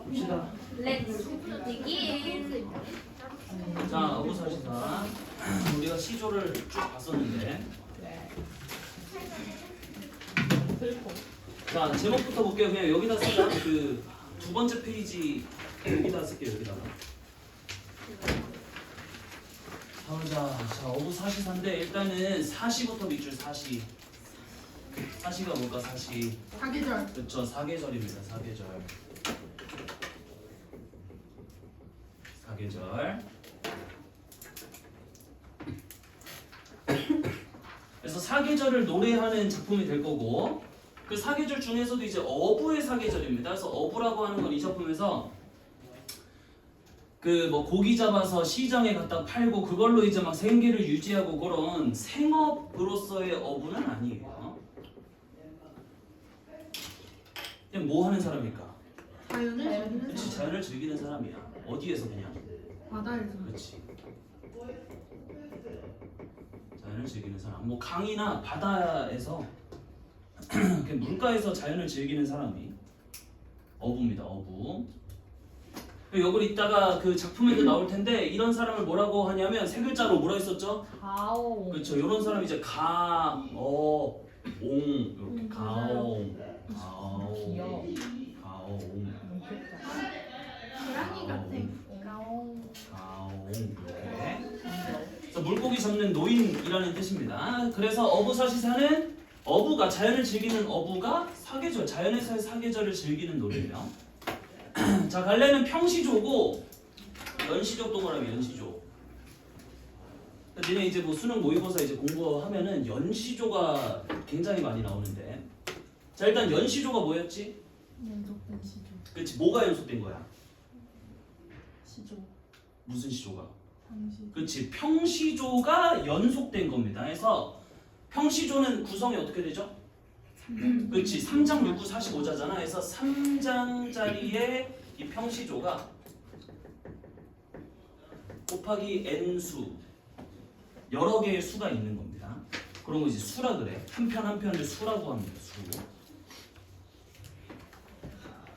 봅시다. 렛츠 디긴. 자, 어부사시사. 우리가 시조를 쭉 봤었는데. 자, 제목부터 볼게요. 그냥 여기다 쓰자. 그 두 번째 페이지 여기다 쓸게요. 여기다가. 자, 어부사시사인데 일단은 사시부터 밑줄 사시. 사시가 뭘까? 사시. 사계절. 그렇죠. 사계절입니다. 사계절. 사계절. 그래서 사계절을 노래하는 작품이 될 거고 그 사계절 중에서도 이제 어부의 사계절입니다. 그래서 어부라고 하는 건 이 작품에서 그 뭐 고기 잡아서 시장에 갖다 팔고 그걸로 이제 막 생계를 유지하고 그런 생업으로서의 어부는 아니에요. 그냥 뭐 하는 사람일까? 자연을 즐기는 그렇지, 사람. 자연을 즐기는 사람이야. 어디에서 그냥? 바다에서. 그렇지. 자연을 즐기는 사람. 뭐 강이나 바다에서 그냥 물가에서 자연을 즐기는 사람이 어부입니다. 어부. 여기 이따가 그 작품에도 나올 텐데 이런 사람을 뭐라고 하냐면 세 글자로 뭐라 했었죠? 가오. 그렇죠. 이런 사람이 이제 가어옹 이렇게 가옹 귀여워. 가옹 고양이 같아. 가오. 가옹 이렇게. 그래서 물고기 잡는 노인이라는 뜻입니다. 그래서 어부사시사는 어부가 자연을 즐기는 어부가 사계절 자연에서의 사계절을 즐기는 노래예요. 자, 갈래는 평시조고 연시조 동그라미 연시조. 니네 이제 뭐 수능 모의고사 이제 공부하면은 연시조가 굉장히 많이 나오는데. 자, 일단 연시조가 뭐였지? 연속된 시조. 그렇지. 뭐가 연속된 거야? 시조. 무슨 시조가? 상시. 그렇지. 평시조가 연속된 겁니다. 그래서 평시조는 구성이 어떻게 되죠? 그렇지. 3장 6, 9, 45자잖아. 그래서 3장짜리의 이 평시조가 곱하기 n수 여러 개의 수가 있는 겁니다. 그런 거 이제 수라 그래. 한 편 한 편을 수라고 합니다. 수.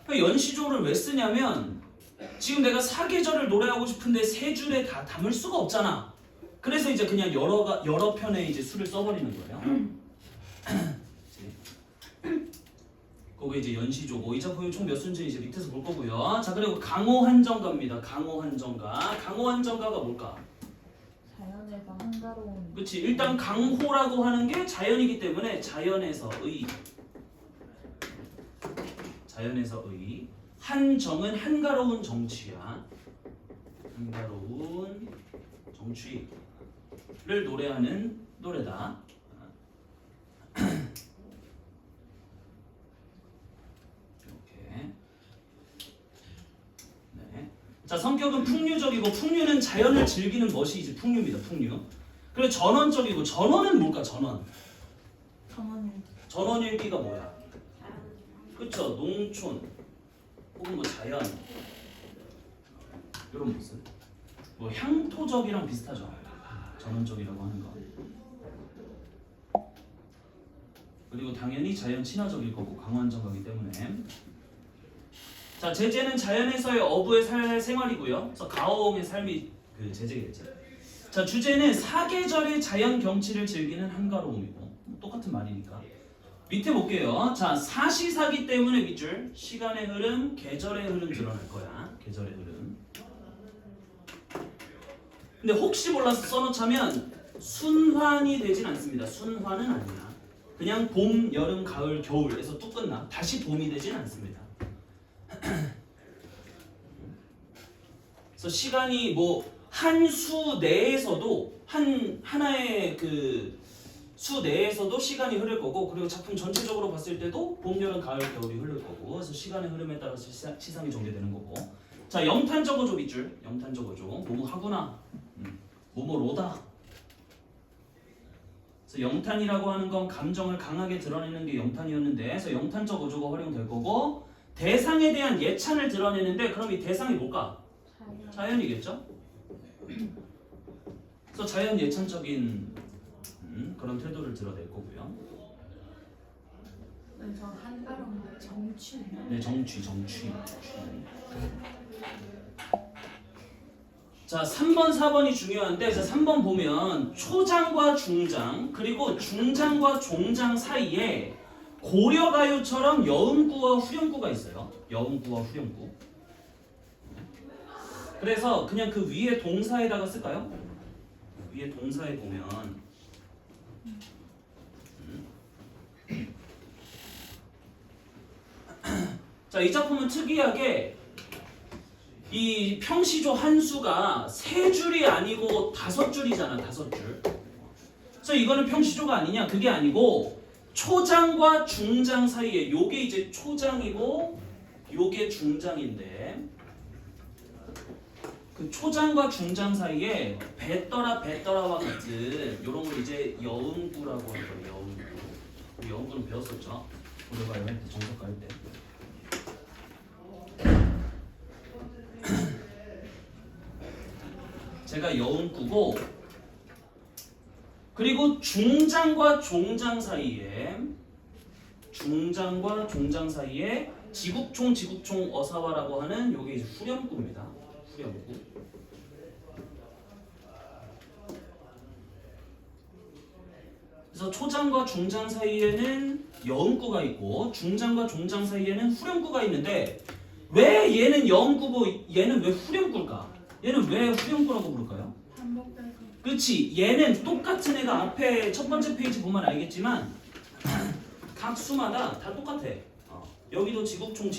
그러니까 연시조를 왜 쓰냐면 지금 내가 사계절을 노래하고 싶은데 세 줄에 다 담을 수가 없잖아. 그래서 이제 그냥 여러 편의 이제 수를 써버리는 거예요. 그게 이제 연시조고 이 작품이 총 몇 순지 이제 밑에서 볼 거고요. 자, 그리고 강호한정가입니다. 강호한정가. 강호한정가가 뭘까? 자연에서 한가로운. 그렇지. 일단 강호라고 하는 게 자연이기 때문에 자연에서의 한정은 한가로운 정취야. 한가로운 정취를 노래하는 노래다. 이렇게. 네. 자, 성격은 풍류적이고 풍류는 자연을 즐기는 것이 이제 풍류입니다. 풍류. 그리고 전원적이고 전원은 뭘까? 전원. 정원일. 전원일기가 뭐야? 그쵸? 농촌 혹은 뭐 자연 이런 모습. 뭐 향토적이랑 비슷하죠. 전원적이라고 하는 거. 그리고 당연히 자연 친화적일 거고 강원적이기 때문에. 자, 제재는 자연에서의 어부의 생활이고요. 그래서 가오옹의 삶이 그 제재겠죠. 자, 주제는 사계절의 자연 경치를 즐기는 한가로움이고 똑같은 말이니까. 밑에 볼게요. 자, 사시사기 때문에 밑줄 시간의 흐름, 계절의 흐름 드러날 거야. 계절의 흐름. 근데 혹시 몰라서 써놓자면 순환이 되진 않습니다. 순환은 아니야. 그냥 봄, 여름, 가을, 겨울에서 뚝 끝나. 다시 봄이 되진 않습니다. 그래서 시간이 뭐 한 수 내에서도 하나의 그 수 내에서도 시간이 흐를 거고 그리고 작품 전체적으로 봤을 때도 봄, 여름, 가을, 겨울이 흐를 거고 그래서 시간의 흐름에 따라서 시상이 전개되는 거고. 자, 영탄 적어줘 밑줄. 영탄 적어줘. 뭐뭐 하구나. 뭐뭐로다. 그래서 영탄이라고 하는 건 감정을 강하게 드러내는 게 영탄이었는데 그래서 영탄 적어줘가 활용될 거고 대상에 대한 예찬을 드러내는데 그럼 이 대상이 뭘까? 자연이겠죠? 그래서 자연 예찬적인 그런 태도를 드러낼 거고요. 네, 저 한가로운 정취. 네, 정취. 자, 3번, 4번이 중요한데, 자, 3번 보면 초장과 중장, 그리고 중장과 종장 사이에 고려가요처럼 여음구와 후렴구가 있어요. 여음구와 후렴구. 그래서 그냥 그 위에 동사에다가 쓸까요? 위에 동사에 보면 자, 이 작품은 특이하게 이 평시조 한 수가 세 줄이 아니고 5줄이잖아, 5줄. 그래서 이거는 평시조가 아니냐? 그게 아니고 초장과 중장 사이에 요게 이제 초장이고 요게 중장인데 그 초장과 중장 사이에 배떠라와 같은 요런 걸 이제 여음구라고 하는 거예요. 여음구. 여음구는 배웠었죠? 고려가요 할 때, 정석가 할 때. 제가 여음구고 그리고 중장과 종장 사이에 지국총 어사와라고 하는 요게 이제 후렴구입니다. 후렴구. 그래서 초장과 중장 사이에는 여음구가 있고 중장과 종장 사이에는 후렴구가 있는데 왜 얘는 여음구고 얘는 왜 후렴구일까? 얘는 왜 후렴구라고 부를까요? 반복돼서. 그렇지. 얘는 똑같은 애가 앞에 첫 번째 페이지 보면 알겠지만 각 수마다 다 똑같아. 여기도 지국총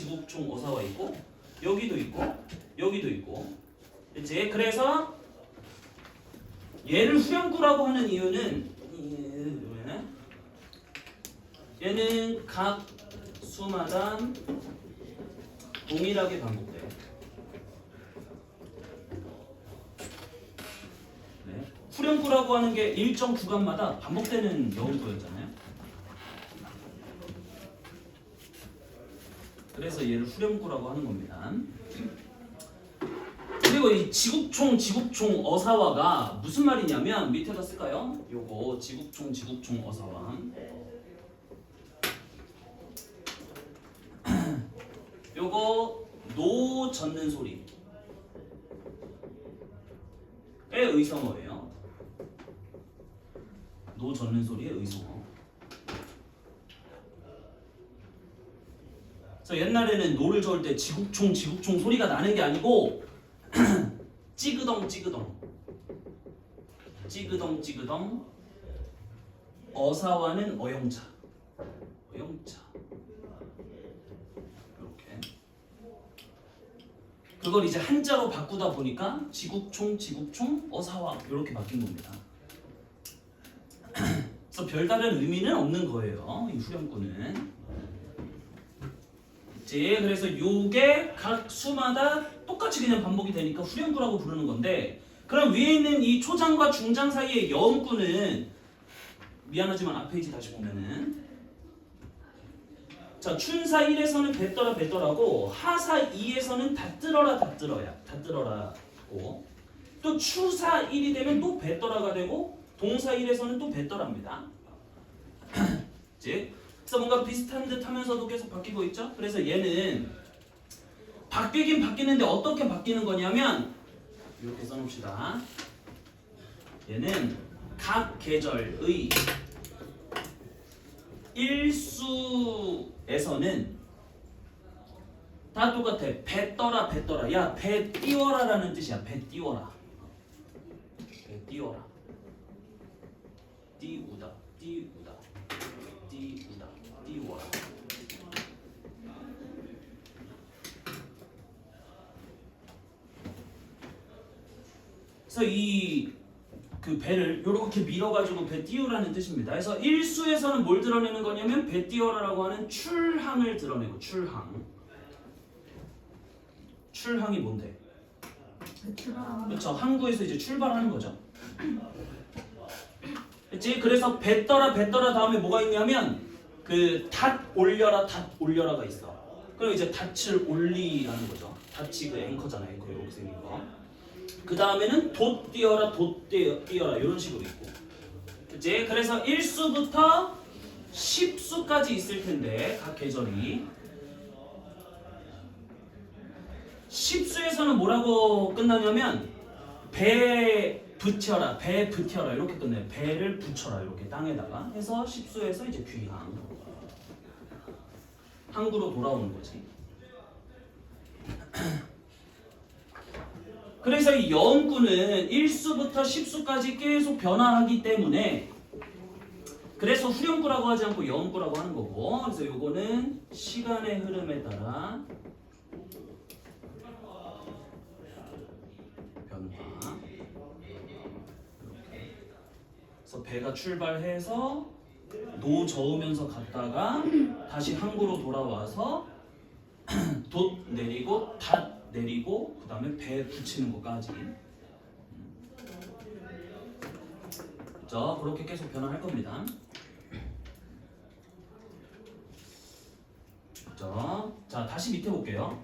어사와 있고 여기도 있고 여기도 있고. 그렇지? 그래서 얘를 후렴구라고 하는 이유는 얘는 각 수마다 동일하게 반복돼. 네. 후렴구라고 하는 게 일정 구간마다 반복되는 여음구였잖아요. 그래서 얘를 후렴구라고 하는 겁니다. 그리고 이 지국총 어사와가 무슨 말이냐면 밑에다 쓸까요? 요거 지국총 어사와. 요거 노 젓는 소리의 의성어예요. 노 젓는 소리의 의성어. 그래서 옛날에는 노를 저을 때 지국총 소리가 나는 게 아니고 찌그덩 어사와는 어영차 이렇게 그걸 이제 한자로 바꾸다 보니까 지국총 어사와 이렇게 바뀐 겁니다. 그래서 별다른 의미는 없는 거예요, 이 후렴구는. 그래서 요게 각 수마다 똑같이 그냥 반복이 되니까 후렴구라고 부르는 건데, 그럼 위에 있는 이 초장과 중장 사이의 여음구는 미안하지만 앞 페이지 다시 보면은 자, 춘사 1에서는 배떠라고 하사 2에서는 닷들어라고 또 추사 1이 되면 또 배떠라가 되고 동사 1에서는 또 배떠랍니다. 그래서 뭔가 비슷한 듯 하면서도 계속 바뀌고 있죠? 그래서 얘는 바뀌긴 바뀌는데 어떻게 바뀌는 거냐면 이렇게 써놓읍시다. 얘는 각 계절의 일수에서는 다 똑같아. 배떠라. 야, 배 띄워라라는 뜻이야. 배 띄워라. 띄우다. 띄워라. 그래서 그 배를 이렇게 밀어가지고 배 띄우라는 뜻입니다. 그래서 일수에서는 뭘 드러내는 거냐면 배 띄워라라고 하는 출항을 드러내고 출항이 뭔데? 그렇죠. 항구에서 이제 출발하는 거죠. 그렇지? 그래서 배떠라 다음에 뭐가 있냐면 그 닷 올려라가 있어. 그럼 이제 닷을 올리라는 거죠. 닷이 그 앵커잖아요. 앵커 이렇게 생긴 거. 그 다음에는 돛 띄어라 이런 식으로 있고. 그치? 그래서 1수부터 10수까지 있을 텐데 각 계절이 10수에서는 뭐라고 끝나냐면 배 붙여라 이렇게 끝내요. 배를 붙여라 이렇게 땅에다가 해서 10수에서 이제 귀향 항구로 돌아오는 거지. 그래서 이 여음구는 1수부터 10수까지 계속 변화하기 때문에 그래서 후렴구라고 하지 않고 여음구라고 하는 거고, 그래서 요거는 시간의 흐름에 따라 변화. 이렇게. 그래서 배가 출발해서 노 저으면서 갔다가 다시 항구로 돌아와서 돛 내리고 닷 내리고 그 다음에 배 붙이는 것까지. 자, 그렇게 계속 변화할 겁니다. 자, 다시 밑에 볼게요.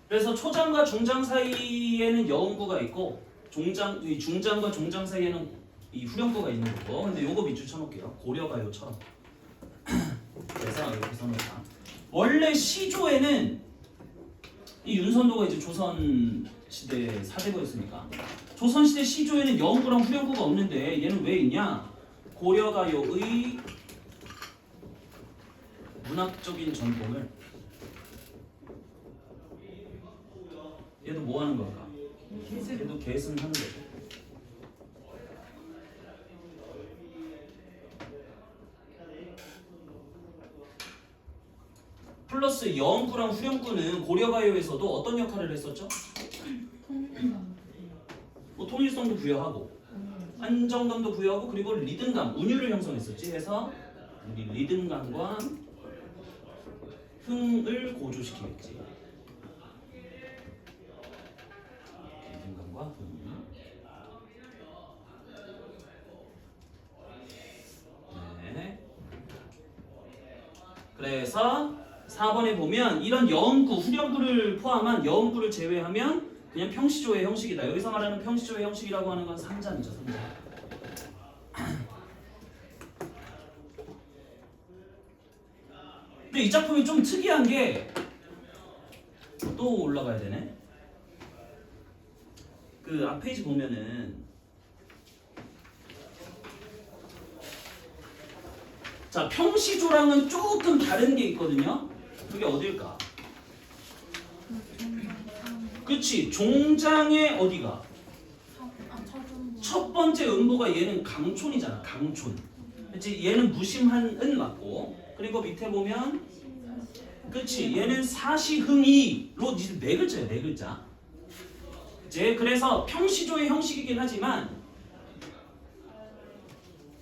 그래서 초장과 중장 사이에는 여음구가 있고 이 중장과 종장 사이에는 이 후렴구가 있는 거고. 근데 요거 밑줄 쳐놓을게요. 고려가요처럼. 그래서 이렇게 써놓자. 원래 시조에는 이 윤선도가 이제 조선 시대 사대부였으니까 조선 시대 시조에는 여음구랑 후렴구가 없는데 얘는 왜 있냐? 고려가요의 문학적인 전통을 얘도 뭐 하는 걸까? 얘도 계승하는 거죠. 플러스 여음구랑 후렴구는 고려가요에서도 어떤 역할을 했었죠? 뭐 통일성도 부여하고 안정감도 부여하고 그리고 리듬감, 운율을 형성했었지. 해서 우리 리듬감과 흥을 고조시키겠지. 리듬감과 흥. 네. 그래서 4번에 보면 이런 여음구, 후렴구를 포함한 여음구를 제외하면 그냥 평시조의 형식이다. 여기서 말하는 평시조의 형식이라고 하는 건 3잔이죠. 3잔. 근데 이 작품이 좀 특이한 게 또 올라가야 되네. 그 앞 페이지 보면은 자, 평시조랑은 조금 다른 게 있거든요. 그게 어딜까? 그치, 종장의 어디가? 첫 번째 음보가 얘는 강촌이잖아. 강촌. 그치, 얘는 무심한 은 맞고, 그리고 밑에 보면 그치, 얘는 사시흥이로 이제 네 글자예요. 네 글자. 이제 그래서 평시조의 형식이긴 하지만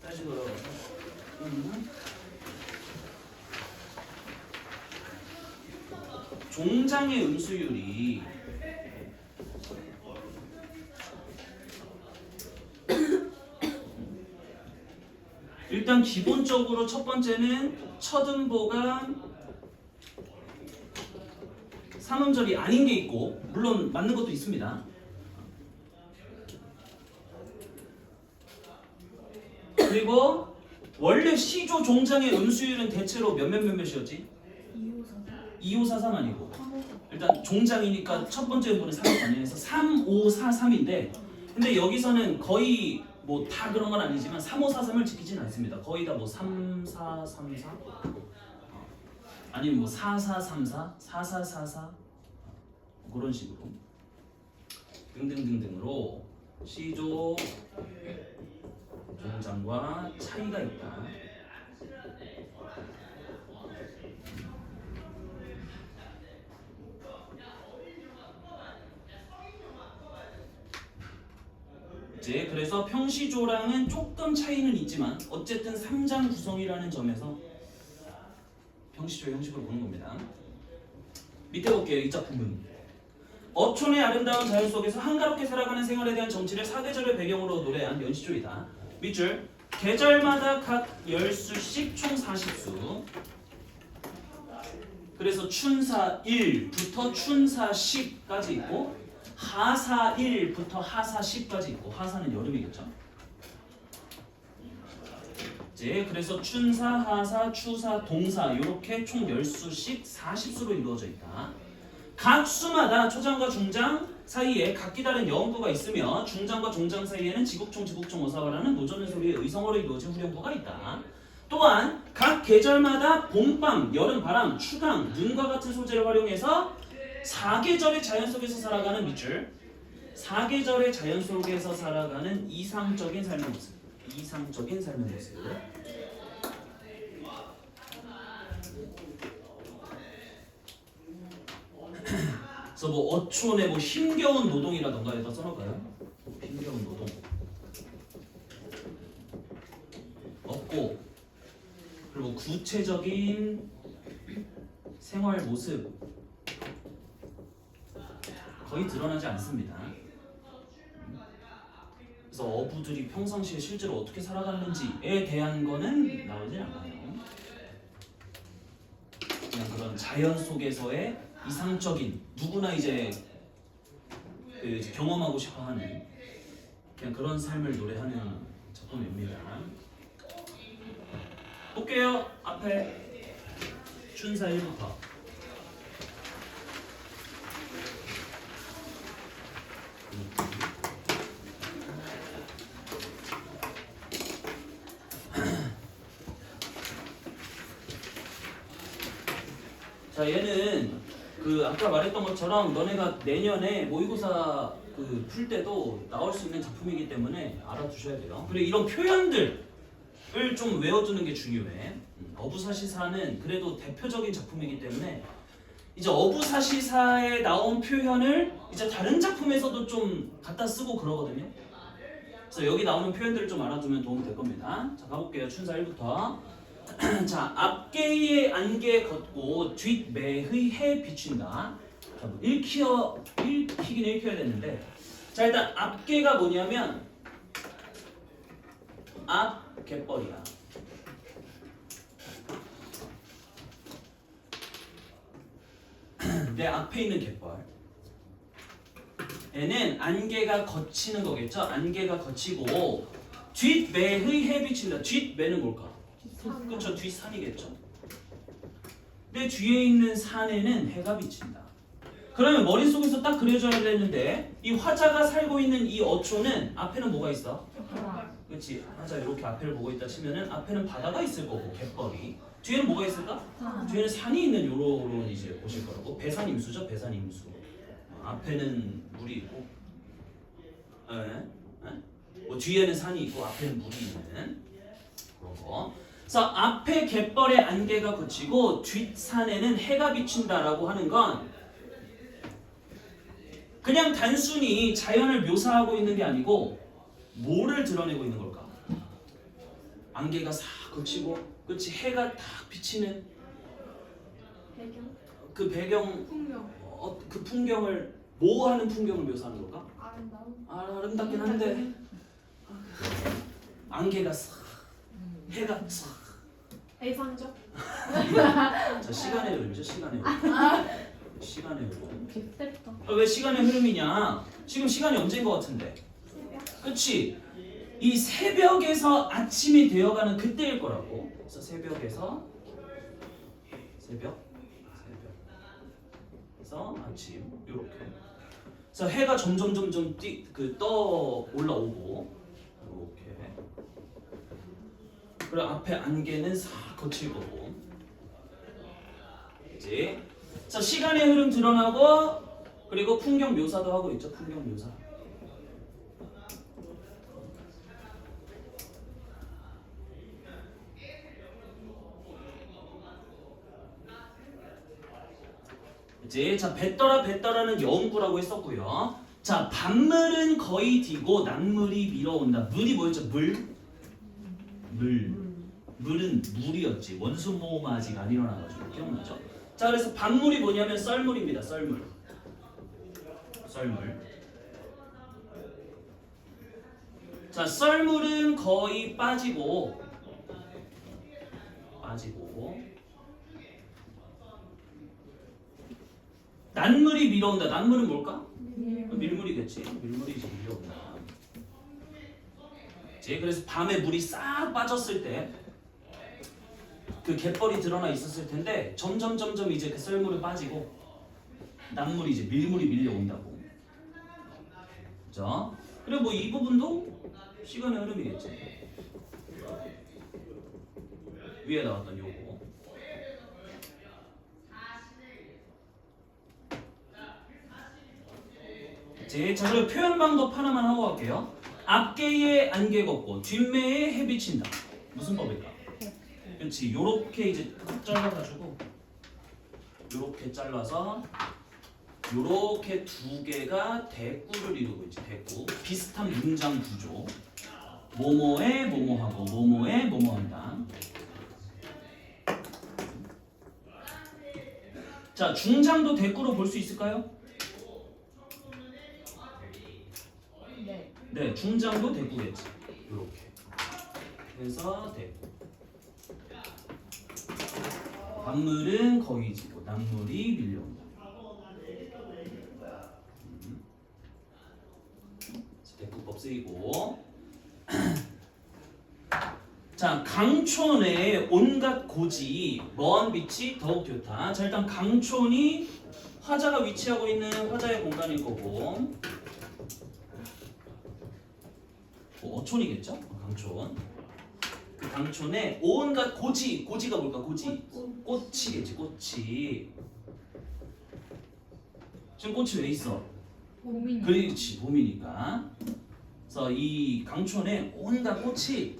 다시 돌아가서 종장의 음수율이 일단 기본적으로 첫 번째는 첫 음보가 3음절이 아닌 게 있고 물론 맞는 것도 있습니다. 그리고 원래 시조 종장의 음수율은 대체로 몇몇이었지? 2543 아니고 일단 종장이니까 첫 번째 음보는 3이 아니라서 3543인데 근데 여기서는 거의 뭐 다 그런 건 아니지만 3543을 지키진 않습니다. 거의 다 뭐 3434 아니면 뭐 4434, 4444 그런 식으로 등등등등으로 시조 종장과 차이가 있다. 이제 그래서 평시조랑은 조금 차이는 있지만 어쨌든 3장 구성이라는 점에서 평시조의 형식을 보는 겁니다. 밑에 볼게요. 이 작품은 어촌의 아름다운 자연 속에서 한가롭게 살아가는 생활에 대한 정치를 사계절을 배경으로 노래한 연시조이다. 밑줄 계절마다 각 10수씩 총 40수. 그래서 춘사 1부터 춘사 10까지 있고 하사 1부터 하사 10까지 있고 하사는 여름이겠죠. 이제 그래서 춘사, 하사, 추사, 동사 이렇게 총 10수씩 40수로 이루어져 있다. 각 수마다 초장과 중장 사이에 각기 다른 여음부가 있으며 중장과 종장 사이에는 지국총, 지국총, 어사와라는 노전의 소리의 의성어로 이루어진 후렴구가 있다. 또한 각 계절마다 봄밤, 여름바람, 추강, 눈과 같은 소재를 활용해서 사계절의 자연 속에서 살아가는 밑줄, 사계절의 자연 속에서 살아가는 이상적인 삶의 모습, 이상적인 삶의 모습. 그래서 뭐 어촌의 뭐 힘겨운 노동이라던가 여기다 써놓을까요? 힘겨운 노동 없고, 그리고 구체적인 생활 모습 거의 드러나지 않습니다. 그래서 어부들이 평상시에 실제로 어떻게 살아갔는지에 대한 거는 나오지 않아요. 그냥 그런 자연 속에서의 이상적인, 누구나 이제 그 경험하고 싶어하는 그냥 그런 삶을 노래하는 작품입니다. 볼게요. 앞에 춘사 1부터. 자, 얘는 그 아까 말했던 것처럼 너네가 내년에 모의고사 그 풀 때도 나올 수 있는 작품이기 때문에 알아두셔야 돼요. 그리고 이런 표현들을 좀 외워두는 게 중요해. 어부사시사는 그래도 대표적인 작품이기 때문에 이제 어부사시사에 나온 표현을 이제 다른 작품에서도 좀 갖다 쓰고 그러거든요. 그래서 여기 나오는 표현들을 좀 알아두면 도움이 될 겁니다. 자, 가볼게요. 춘사 1부터. 자, 앞개의 안개 걷고 뒷매의 해 비춘다. 자, 뭐 읽히긴 읽혀야 되는데, 자, 일단 앞개가 뭐냐면 앞 갯벌이야. 내 앞에 있는 갯벌. 얘는 안개가 걷히는 거겠죠. 안개가 걷히고 뒷매의 해 비춘다. 뒷매는 뭘까? 그렇죠. 뒷산이겠죠. 내 뒤에 있는 산에는 해가 비친다. 그러면 머릿속에서 딱 그려줘야 되는데, 이 화자가 살고 있는 이 어촌은 앞에는 뭐가 있어? 그렇지. 화자 이렇게 앞에를 보고 있다 치면은 앞에는 바다가 있을 거고 갯벌이, 뒤에는 뭐가 있을까? 뒤에는 산이 있는 요런 이제 보실 거라고. 배산임수죠. 배산임수. 앞에는 물이 있고, 뭐 뒤에는 산이 있고 앞에는 물이 있는 그런 거. 그래서 앞에 갯벌에 안개가 걷히고 뒷산에는 해가 비친다라고 하는 건 그냥 단순히 자연을 묘사하고 있는 게 아니고 뭐를 드러내고 있는 걸까? 안개가 싹 걷히고, 그렇지, 해가 딱 비치는 배경? 그 배경, 풍경? 그 풍경을, 뭐 하는 풍경을 묘사하는 걸까? 아름다움? 아름답긴 한데 안개가 싹, 해가 싹. 애상적? 자, 시간의 흐름이죠. 시간의 흐름. 시간의 흐름. 비슷했다. 왜 시간의 흐름이냐? 지금 시간이 언제인 것 같은데? 새벽? 그치? 이 새벽에서 아침이 되어가는 그때일 거라고. 그래서 새벽에서 그래서 아침 이렇게. 그래서 해가 점점 떠 올라오고 이렇게. 그리고 앞에 안개는 싹 거칠 거고. 그치? 자, 시간의 흐름 드러나고, 그리고 풍경 묘사도 하고 있죠. 풍경 묘사. 이제 자, 뱃더라는 여음구라고 했었고요. 자, 밤물은 거의 디고 낮물이 밀어온다. 물이 뭐였죠? 물은 물이었지. 원수모음이 아직 안 일어나가지고 기억나죠? 자, 그래서 밤물이 뭐냐면 썰물입니다. 썰물. 자, 썰물은 거의 빠지고 낮물이 밀어온다. 낮물은 뭘까? 밀물. 밀려오겠지. 밀물이 이제 밀려온다. 이제 그래서 밤에 물이 싹 빠졌을 때 그 갯벌이 드러나 있었을 텐데 점점 이제 그 썰물은 빠지고 남물이 이제 밀물이 밀려온다고. 그죠? 그리고 뭐 이 부분도 시간의 흐름이겠지. 위에 나왔던 요거. 자, 그리고 표현 방법 하나만 하고 갈게요. 앞개에 안개 걷고 뒷매에 해 비친다. 무슨 법일까? 그렇지. 요렇게 이제 잘라가지고 요렇게 잘라서 요렇게 두 개가 대꾸를 이루고 있지. 대꾸. 비슷한 문장 구조. 뭐뭐에 뭐뭐하고 뭐뭐에 뭐뭐한다. 자, 중장도 대꾸로 볼 수 있을까요? 네. 네, 중장도 대꾸겠지. 이렇게. 그래서 대꾸. 밤물은 거의 지고 남물이 밀려온다. 대꾸법 쓰이고. 자, 강촌의 온갖 고지, 먼 빛이 더욱 좋다. 자, 일단 강촌이 화자가 위치하고 있는 화자의 공간일 거고. 어촌이겠죠? 강촌. 그 강촌에 온갖 고지, 고지가 뭘까? 고지. 꽃이겠지, 꽃이. 지금 꽃이 왜 있어? 봄이. 그렇지, 봄이니까. 그래서 이 강촌에 온갖 꽃이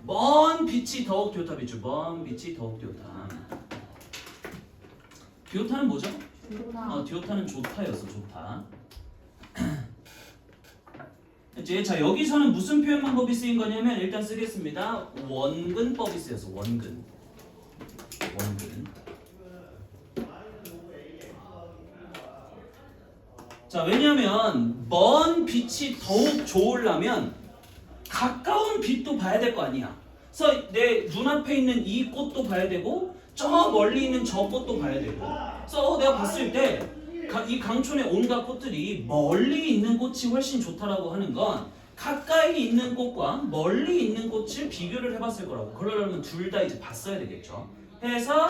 먼 빛이 더욱 좋다. 비추. 먼 빛이 더욱 좋다. 좋다는 뭐죠? 좋다. 좋다는 좋다였어. 좋다. 이제 자, 여기서는 무슨 표현 방법이 쓰인 거냐면 일단 쓰겠습니다. 원근법이 쓰여서 원근. 자, 왜냐면 먼 빛이 더욱 좋으려면 가까운 빛도 봐야 될 거 아니야. 그래서 내 눈앞에 있는 이 꽃도 봐야 되고 저 멀리 있는 저 꽃도 봐야 되고. 그래서 내가 봤을 때 이 강촌의 온갖 꽃들이 멀리 있는 꽃이 훨씬 좋다라고 하는 건 가까이 있는 꽃과 멀리 있는 꽃을 비교를 해봤을 거라고. 그러려면 둘 다 이제 봤어야 되겠죠. 해서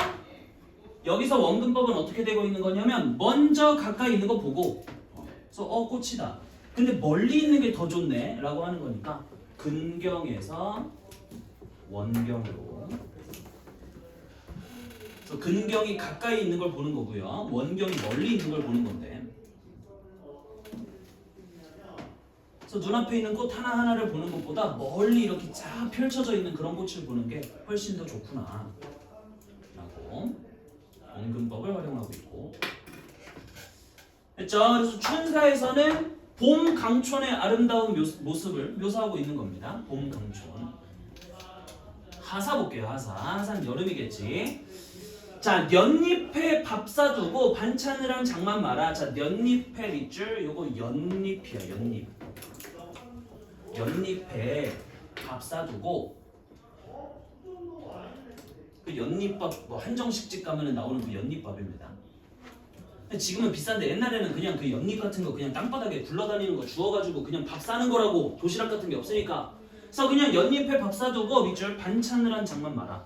여기서 원근법은 어떻게 되고 있는 거냐면 먼저 가까이 있는 거 보고 그래서 꽃이다. 근데 멀리 있는 게 더 좋네 라고 하는 거니까 근경에서 원경으로. 그래서 근경이 가까이 있는 걸 보는 거고요. 원경이 멀리 있는 걸 보는 건데. 그래서 눈앞에 있는 꽃 하나하나를 보는 것보다 멀리 이렇게 쫙 펼쳐져 있는 그런 꽃을 보는 게 훨씬 더 좋구나 라고 원근법을 활용하고 있고. 됐죠? 그래서 춘사에서는 봄 강촌의 아름다운 모습을 묘사하고 있는 겁니다. 봄 강촌. 하사 볼게요. 하사는 여름이겠지. 자, 연잎에 밥 싸두고 반찬이랑 장만 마라. 자, 연잎에 밑줄 요거 연잎이야. 연잎에 밥 싸두고 그 연잎밥 뭐 한정식집 가면은 나오는 그 연잎밥입니다. 지금은 비싼데 옛날에는 그냥 그 연잎 같은 거 그냥 땅바닥에 굴러다니는 거 주워가지고 그냥 밥 싸는 거라고. 도시락 같은 게 없으니까. 그래서 그냥 연잎에 밥 싸두고 밑줄 반찬을 한 장만 마라.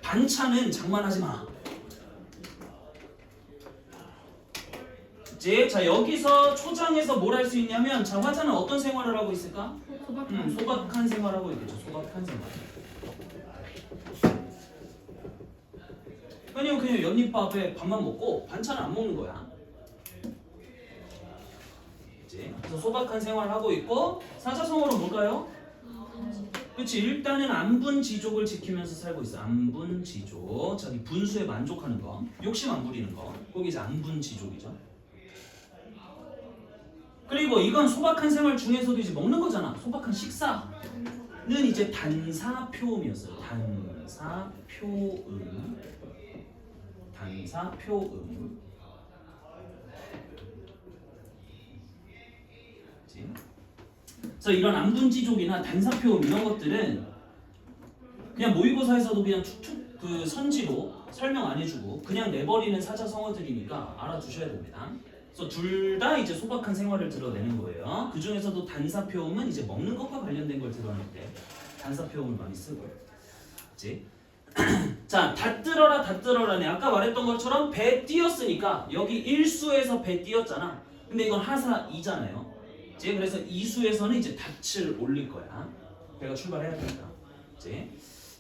반찬은 장만하지 마. 이제 자, 여기서 초장에서 뭘 할 수 있냐면 자, 화자는 어떤 생활을 하고 있을까? 소박한 생활하고 있겠죠. 소박한 생활. 그냥 연잎밥에 밥만 먹고 반찬을 안 먹는 거야. 이제 그래서 소박한 생활을 하고 있고 사자성어로 뭘까요? 그렇지. 일단은 안분지족을 지키면서 살고 있어. 안분지족. 자기 분수에 만족하는 거. 욕심 안 부리는 거. 거기 이제 안분지족이죠. 그리고 이건 소박한 생활 중에서도 이제 먹는 거잖아. 소박한 식사는 이제 단사표음이었어요. 단사표음. 그래서 이런 안분지족이나 단사표음 이런 것들은 그냥 모의고사에서도 그냥 툭툭 그 선지로 설명 안 해주고 그냥 내버리는 사자성어들이니까 알아두셔야 됩니다. 그래서 둘 다 이제 소박한 생활을 드러내는 거예요. 그 중에서도 단사표음은 이제 먹는 것과 관련된 걸 드러낼 때 단사표음을 많이 쓰고, 그렇지? 자, 다 뜰어라네. 아까 말했던 것처럼 배 띄었으니까 여기 일수에서 배 띄었잖아. 근데 이건 하사 2잖아요. 그치? 그래서 이수에서는 이제 닻을 올릴 거야. 배가 출발해야 되니까. 그치?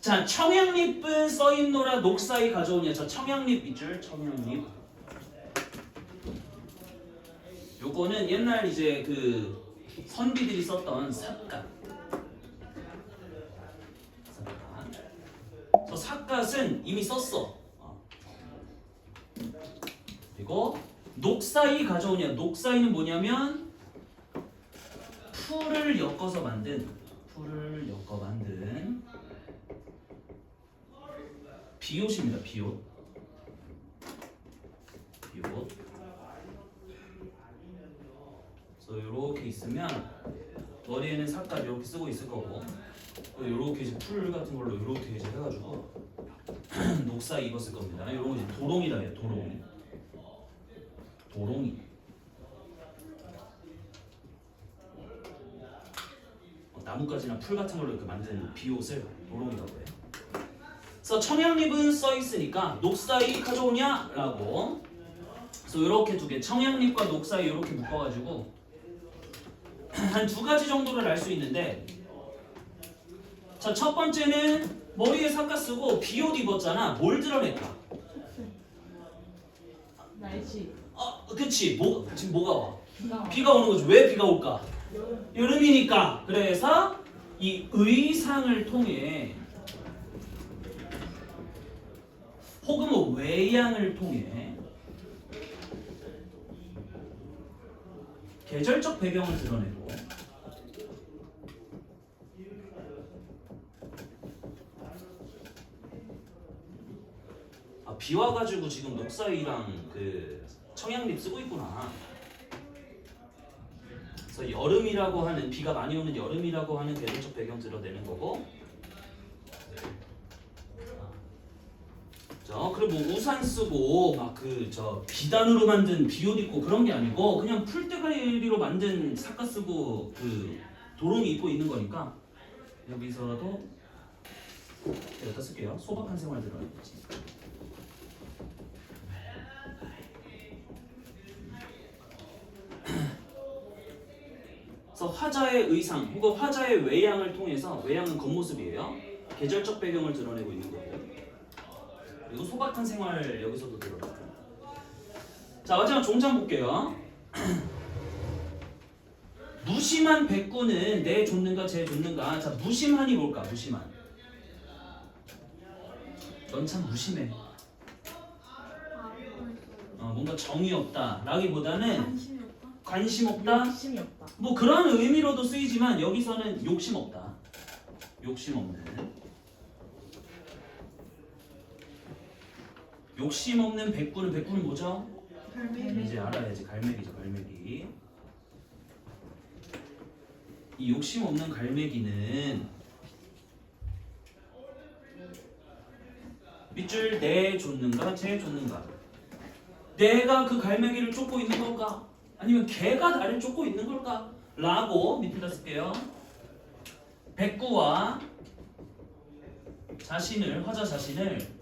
자, 청양립은 써있노라 녹사이 가져오냐. 저 청양립 있죠? 청양립. 요거는 옛날 이제 그 선비들이 썼던 삿갓. 저 삿갓은 이미 썼어. 그리고 녹사이 가져오냐. 녹사이는 뭐냐면 풀을 엮어 만든 비옷입니다. 비옷. 그래서 이렇게 있으면 머리에는 삿갓 이렇게 쓰고 있을 거고, 이렇게 이제 풀 같은 걸로 이렇게 이제 해가지고 녹사 입었을 겁니다. 이런 거 이제 도롱이라 해요. 도롱이. 나뭇가지나 풀 같은 걸로 이렇게 만든 비옷을 도롱이라고 해요. 그래서 청양립은 써 있으니까 녹사이 가져오냐라고. 그래서 이렇게 두 개, 청양립과 녹사이 이렇게 묶어가지고 한 두 가지 정도를 알 수 있는데, 자, 첫 번째는 머리에 삿갓 쓰고 비옷 입었잖아. 뭘 드러낼까? 날씨. 그치. 지금 뭐가 와? 비가. 비가 오는 거지. 왜 비가 올까? 여름이니까. 그래서 이 의상을 통해 혹은 뭐 외양을 통해 계절적 배경을 드러내고, 비 와가지고 지금 녹사이랑 그 청양립 쓰고 있구나. 그래서 여름이라고 하는, 비가 많이 오는 여름이라고 하는 계절적 배경 드러내는 거고, 그리고 뭐 우산 쓰고 막 비단으로 만든 비옷 입고 그런 게 아니고 그냥 풀떼가리로 만든 삿갓 쓰고 그 도롱이 입고 있는 거니까 여기서도 여기다 쓸게요. 소박한 생활 드러내는 거지. 그래서 화자의 의상 혹은 화자의 외양을 통해서, 외양은 겉모습이에요. 계절적 배경을 드러내고 있는 거고, 그리고 소박한 생활 여기서도 드러나고. 자, 마지막 종장 볼게요. 무심한 백구는 내 줬는가 제 줬는가. 자, 무심한이 뭘까? 무심한. 넌 참 무심해. 뭔가 정이 없다 라기보다는 관심 없다? 욕심이 없다. 뭐 그런 의미로도 쓰이지만 여기서는 욕심 없다. 욕심 없는. 욕심 없는 백구는 뭐죠? 갈매기. 이제 알아야지. 갈매기죠. 갈매기. 이 욕심 없는 갈매기는 밑줄 내 줬는가 제 줬는가. 내가 그 갈매기를 쫓고 있는 걸까? 아니면 걔가 나를 쫓고 있는 걸까? 라고 밑에다 쓸게요. 백구와 화자 자신을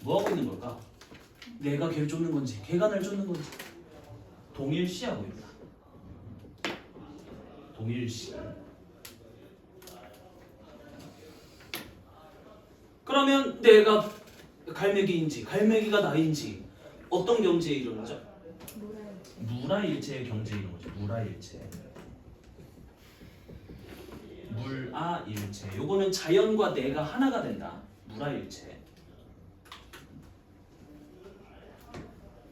뭐 하고 있는 걸까? 내가 걔를 쫓는 건지 걔가 날 쫓는 건지 동일시하고 있다. 동일시. 그러면 내가 갈매기인지 갈매기가 나인지 어떤 경지에 이르는죠? 물아일체의 경지에 이르는 거죠. 물아일체. 물아일체. 요거는 자연과 내가 하나가 된다. 물아일체.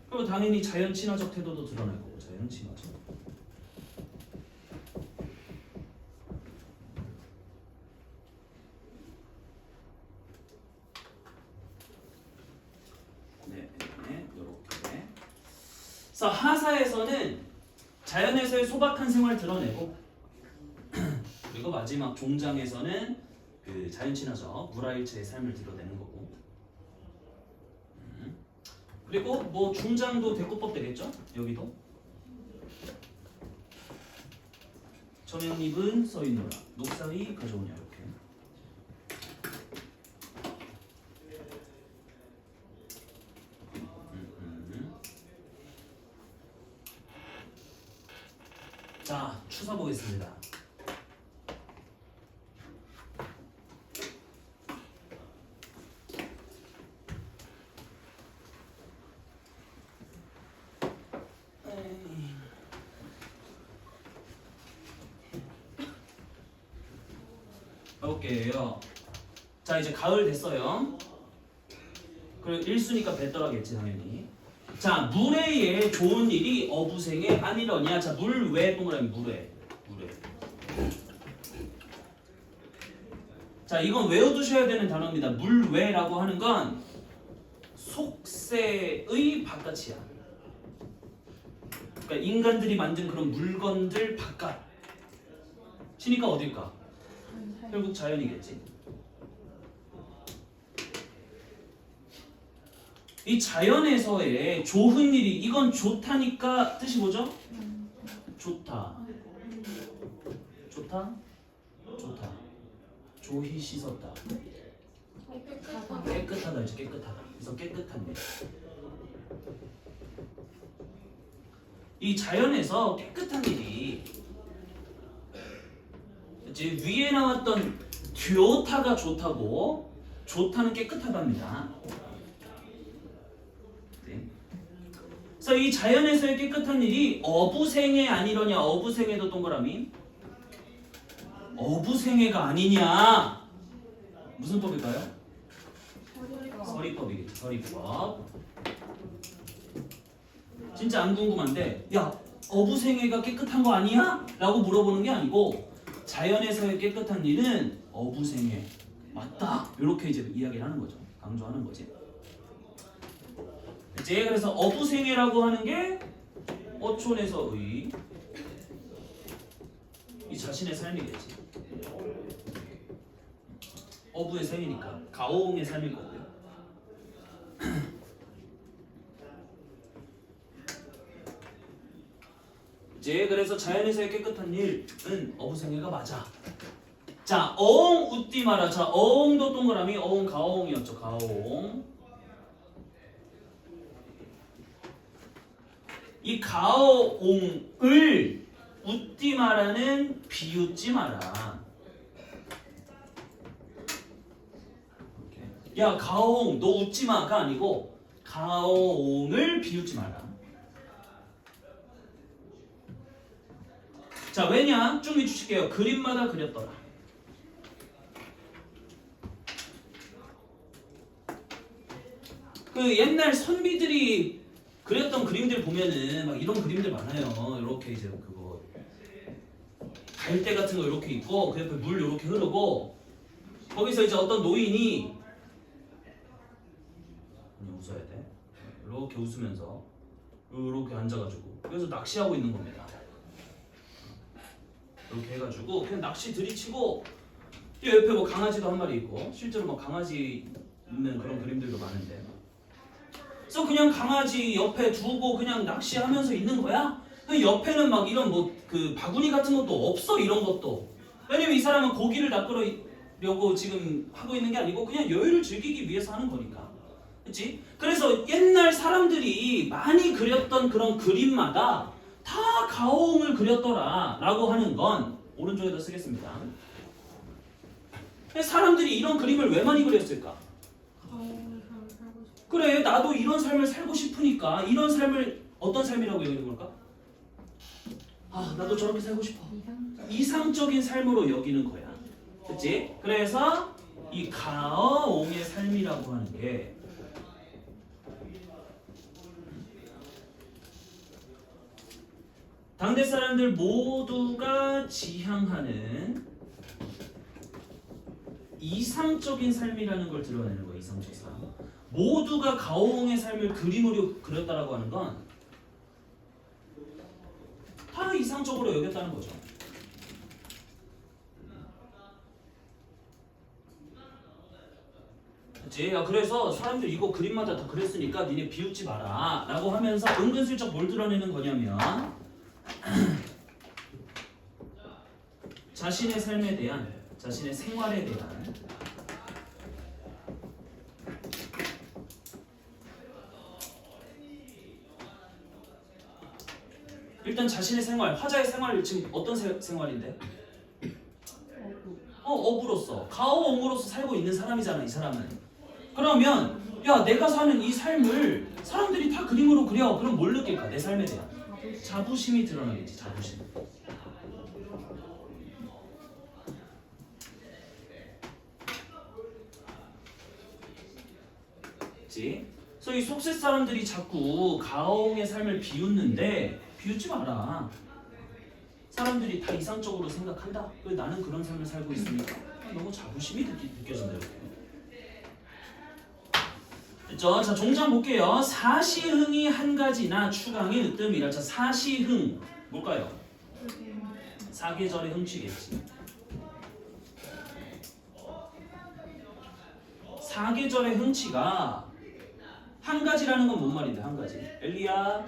그리고 당연히 자연 친화적 태도도 드러날 거고. 자연 친화적. 그래서 하사에서는 자연에서의 소박한 생활 드러내고, 그리고 마지막 종장에서는 그 자연 친화적 물아일체의 삶을 드러내는 거고. 그리고 뭐 중장도 대꾸법 되겠죠? 여기도 점영립은 써있노라 녹사위 가져오냐 이렇게. 자, 추사 보겠습니다. 가볼게요. 자, 이제 가을 됐어요. 그리고 1수니까 배떨어겠지 당연히. 자, 물회에 좋은 일이 어부생에 아니러냐. 자, 물외 동그라미 물회. 자, 이건 외워두셔야 되는 단어입니다. 물외라고 하는 건 속세의 바깥이야. 그러니까 인간들이 만든 그런 물건들 바깥. 치니까 어딜까? 결국 자연이겠지. 이 자연에서의 좋은 일이 이건 좋다니까 뜻이 뭐죠? 좋다. 좋다. 좋다. 조히 씻었다. 깨끗하다 이제 깨끗하다. 그래서 깨끗한 일. 이 자연에서 깨끗한 일이 이제 위에 나왔던 듀오타가 좋다고 좋다는 깨끗하답니다. 그래서 이 자연에서의 깨끗한 일이 어부생애 아니러냐. 어부생애도 동그라미. 어부생애가 아니냐. 무슨 법일까요? 서리법이겠죠. 서리법. 진짜 안 궁금한데 야 어부생애가 깨끗한 거 아니야? 라고 물어보는 게 아니고 자연에서의 깨끗한 일은 어부생애 맞다. 이렇게 이제 이야기를 하는 거죠. 강조하는 거지. 이제 그래서 어부생애라고 하는 게 어촌에서의 이 자신의 삶이겠지. 어부의 생이니까 가오웅의 삶일 거고요. 이제 그래서 자연에서의 깨끗한 일은 어부생애가 맞아. 자, 어옹 웃디 마라. 자, 어옹도 동그라미. 어옹 가오옹이었죠. 가오옹. 이 가오옹을 웃디 마라는 비웃지 마라. 야 가오옹 너 웃지 마가 아니고 가오옹을 비웃지 마라. 자, 왜냐? 좀 해주실게요. 그림마다 그렸더라. 그 옛날 선비들이 그렸던 그림들 보면은 막 이런 그림들 많아요. 이렇게 이제 그거 갈대 같은 거 이렇게 있고 그 옆에 물 이렇게 흐르고 거기서 이제 어떤 노인이 웃어야 돼. 이렇게 웃으면서 이렇게 앉아가지고 그래서 낚시하고 있는 겁니다. 이렇게 해가지고 그냥 낚시 들이치고 이 옆에 뭐 강아지도 한 마리 있고 실제로 뭐 강아지 있는 그런 그림들도 많은데 그래서 그냥 강아지 옆에 두고 그냥 낚시하면서 있는 거야. 옆에는 막 이런 뭐 그 바구니 같은 것도 없어. 이런 것도 왜냐면 이 사람은 고기를 낚으려고 지금 하고 있는 게 아니고 그냥 여유를 즐기기 위해서 하는 거니까. 그렇지? 그래서 옛날 사람들이 많이 그렸던 그런 그림마다 다 가오옹을 그렸더라 라고 하는 건 오른쪽에다 쓰겠습니다. 사람들이 이런 그림을 왜 많이 그렸을까? 그래 나도 이런 삶을 살고 싶으니까 이런 삶을 어떤 삶이라고 여기는 걸까? 아 나도 저렇게 살고 싶어. 이상적인 삶으로 여기는 거야. 그치? 그래서 이 가오옹의 삶이라고 하는 게 당대 사람들 모두가 지향하는 이상적인 삶이라는 걸 드러내는 거예요. 이상적 삶. 모두가 가오옹의 삶을 그림으로 그렸다라고 하는 건 다 이상적으로 여겼다는 거죠. 그치? 야, 그래서 사람들 이거 그림마다 다 그랬으니까 니네 비웃지 마라 라고 하면서 은근슬쩍 뭘 드러내는 거냐면 자신의 삶에 대한, 자신의 생활에 대한 일단 자신의 생활, 화자의 생활 지금 어떤 생활인데? 어부로서, 가오옹으로서 살고 있는 사람이잖아, 이 사람은. 그러면 야, 내가 사는 이 삶을 사람들이 다 그림으로 그려. 그럼 뭘 느낄까? 내 삶에 대한 자부심이 드러나겠지, 자부심. 그치? 그래서 이 속세 사람들이 자꾸 가오옹의 삶을 비웃는데 비웃지 마라. 사람들이 다 이상적으로 생각한다. 왜 나는 그런 삶을 살고 있으니까 너무 자부심이 느껴진다 이렇게. 됐죠? 자, 종장 볼게요. 사시흥이 한 가지나 추강이 으뜸이라. 자, 사시흥 뭘까요? 사계절의 흥취겠지. 사계절의 흥취가 한 가지라는 건 뭔 말인데? 한 가지. 엘리야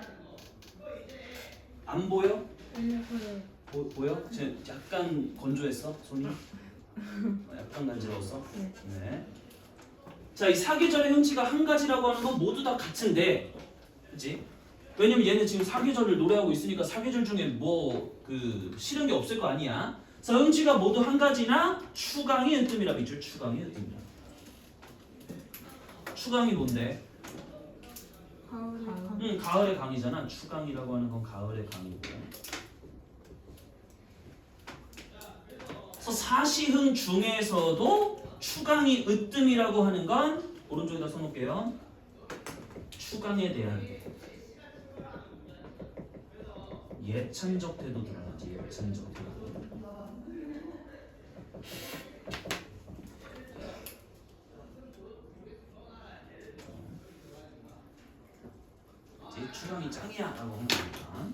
안 보여? 보여? 쟤 약간 건조했어? 손이? 약간 간지러웠어? 네. 자, 이 사계절의 흥취가 한 가지라고 하는 건 모두 다 같은데, 그치? 왜냐면 얘는 지금 사계절을 노래하고 있으니까 사계절 중에 뭐 그 싫은 게 없을 거 아니야. 그래서 흥취가 모두 한 가지나 추강이 으뜸이라 밑줄. 추강이 으뜸이라. 추강이 뭔데? 가을의 강이잖아. 추강이라고 하는 건 가을의 강이고. 그래서 사시흥 중에서도 추강이 으뜸이라고 하는 건 오른쪽에다 써놓을게요. 추강에 대한 예찬적 태도 드러나지. 예찬적 태도. 추강이 짱이야 라고 하는 거니까.